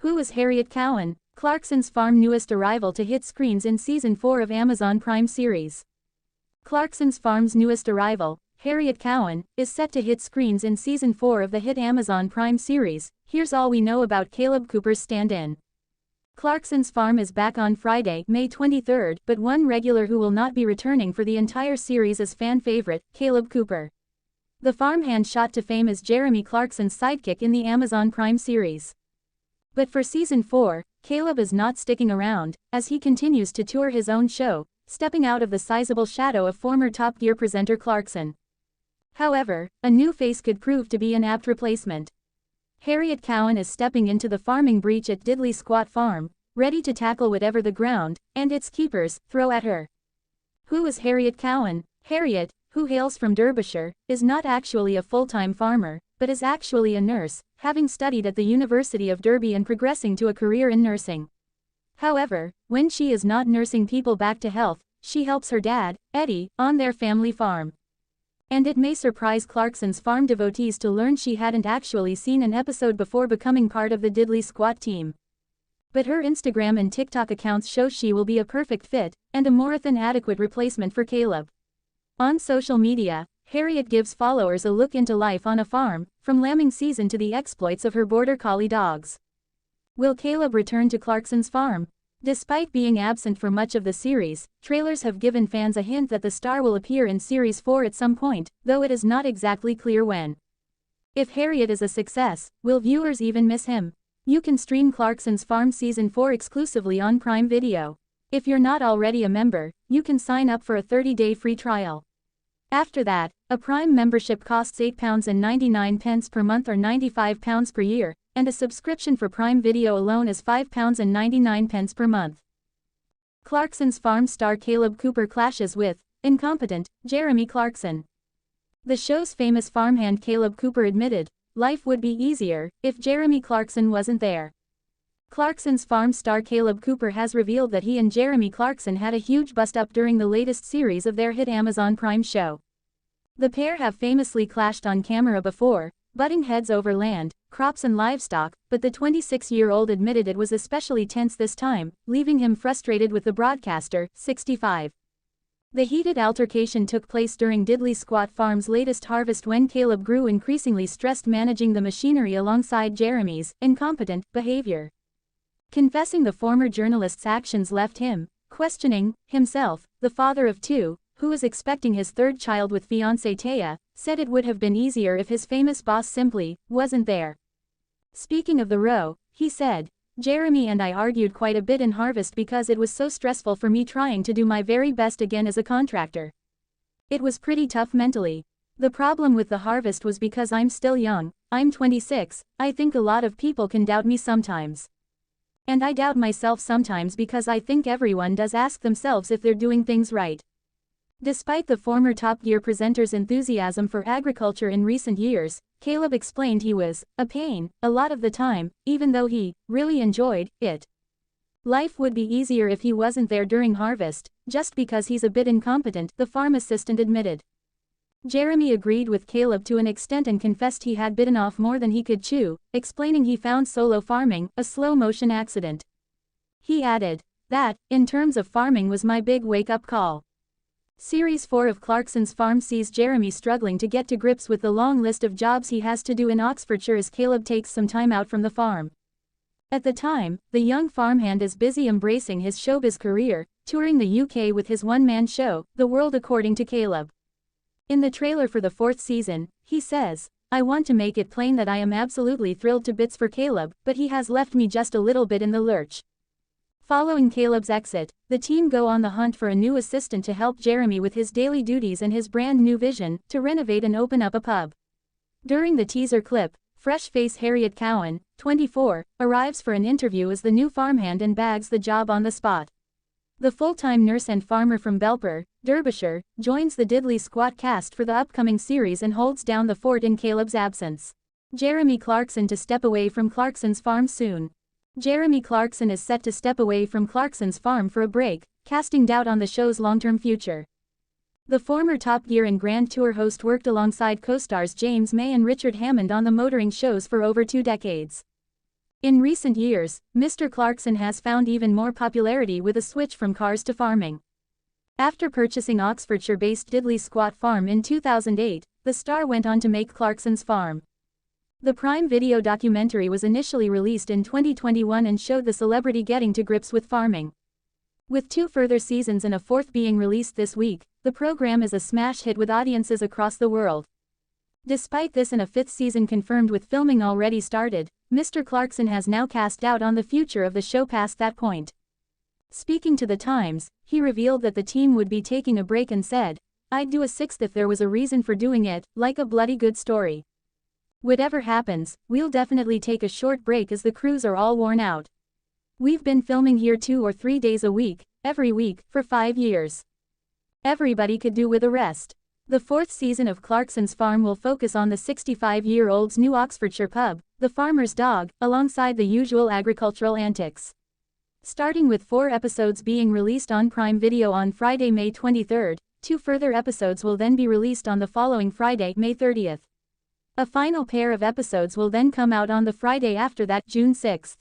Who is Harriet Cowan, Clarkson's farm newest arrival to hit screens in Season 4 of Amazon Prime series? Clarkson's farm's newest arrival, Harriet Cowan, is set to hit screens in Season 4 of the hit Amazon Prime series. Here's all we know about Kaleb Cooper's stand-in. Clarkson's farm is back on Friday, May 23, but one regular who will not be returning for the entire series is fan favorite, Kaleb Cooper. The farmhand shot to fame as Jeremy Clarkson's sidekick in the Amazon Prime series. But for Season 4, Kaleb is not sticking around, as he continues to tour his own show, stepping out of the sizable shadow of former Top Gear presenter Clarkson. However, a new face could prove to be an apt replacement. Harriet Cowan is stepping into the farming breach at Diddley Squat Farm, ready to tackle whatever the ground, and its keepers, throw at her. Who is Harriet Cowan? Harriet, who hails from Derbyshire, is not actually a full-time farmer, but is actually a nurse, having studied at the University of Derby and progressing to a career in nursing. However, when she is not nursing people back to health, she helps her dad, Eddy, on their family farm. And it may surprise Clarkson's farm devotees to learn she hadn't actually seen an episode before becoming part of the Diddley Squat team. But her Instagram and TikTok accounts show she will be a perfect fit, and a more than adequate replacement for Kaleb. On social media, Harriet gives followers a look into life on a farm, from lambing season to the exploits of her border collie dogs. Will Kaleb return to Clarkson's farm? Despite being absent for much of the series, trailers have given fans a hint that the star will appear in Series 4 at some point, though it is not exactly clear when. If Harriet is a success, will viewers even miss him? You can stream Clarkson's Farm Season 4 exclusively on Prime Video. If you're not already a member, you can sign up for a 30-day free trial. After that, a Prime membership costs £8.99 per month or £95 per year, and a subscription for Prime Video alone is £5.99 per month. Clarkson's farm star Kaleb Cooper clashes with incompetent Jeremy Clarkson. The show's famous farmhand Kaleb Cooper admitted, life would be easier if Jeremy Clarkson wasn't there. Clarkson's farm star Kaleb Cooper has revealed that he and Jeremy Clarkson had a huge bust-up during the latest series of their hit Amazon Prime show. The pair have famously clashed on camera before, butting heads over land, crops and livestock, but the 26-year-old admitted it was especially tense this time, leaving him frustrated with the broadcaster, 65. The heated altercation took place during Diddley Squat Farm's latest harvest when Kaleb grew increasingly stressed managing the machinery alongside Jeremy's incompetent behavior. Confessing the former journalist's actions left him questioning himself. The father of two, who is expecting his third child with fiancée Taya, said it would have been easier if his famous boss simply wasn't there. Speaking of the row, he said, Jeremy and I argued quite a bit in harvest because it was so stressful for me trying to do my very best again as a contractor. It was pretty tough mentally. The problem with the harvest was because I'm still young, I'm 26, I think a lot of people can doubt me sometimes. And I doubt myself sometimes because I think everyone does ask themselves if they're doing things right. Despite the former Top Gear presenter's enthusiasm for agriculture in recent years, Kaleb explained he was a pain a lot of the time, even though he really enjoyed it. Life would be easier if he wasn't there during harvest, just because he's a bit incompetent, the farm assistant admitted. Jeremy agreed with Kaleb to an extent and confessed he had bitten off more than he could chew, explaining he found solo farming a slow-motion accident. He added, that, in terms of farming, was my big wake-up call. Series 4 of Clarkson's Farm sees Jeremy struggling to get to grips with the long list of jobs he has to do in Oxfordshire as Kaleb takes some time out from the farm. At the time, the young farmhand is busy embracing his showbiz career, touring the UK with his one-man show, The World According to Kaleb. In the trailer for the 4th season, he says, I want to make it plain that I am absolutely thrilled to bits for Kaleb, but he has left me just a little bit in the lurch. Following Kaleb's exit, the team go on the hunt for a new assistant to help Jeremy with his daily duties and his brand new vision, to renovate and open up a pub. During the teaser clip, fresh face Harriet Cowan, 24, arrives for an interview as the new farmhand and bags the job on the spot. The full-time nurse and farmer from Belper, Derbyshire, joins the Diddley Squat cast for the upcoming series and holds down the fort in Kaleb's absence. Jeremy Clarkson to step away from Clarkson's farm soon. Jeremy Clarkson is set to step away from Clarkson's farm for a break, casting doubt on the show's long-term future. The former Top Gear and Grand Tour host worked alongside co-stars James May and Richard Hammond on the motoring shows for over 2 decades. In recent years, Mr. Clarkson has found even more popularity with a switch from cars to farming. After purchasing Oxfordshire-based Diddley Squat Farm in 2008, the star went on to make Clarkson's Farm. The Prime Video documentary was initially released in 2021 and showed the celebrity getting to grips with farming. With 2 further seasons and a 4th being released this week, the program is a smash hit with audiences across the world. Despite this and a 5th season confirmed with filming already started, Mr. Clarkson has now cast doubt on the future of the show past that point. Speaking to The Times, he revealed that the team would be taking a break and said, "I'd do a 6th if there was a reason for doing it, like a bloody good story. Whatever happens, we'll definitely take a short break as the crews are all worn out. We've been filming here 2 or 3 days a week, every week, for 5 years. Everybody could do with a rest." The 4th season of Clarkson's Farm will focus on the 65-year-old's new Oxfordshire pub, the farmer's dog, alongside the usual agricultural antics. Starting with 4 episodes being released on Prime Video on Friday, May 23, 2 further episodes will then be released on the following Friday, May 30. A final pair of episodes will then come out on the Friday after that, June 6.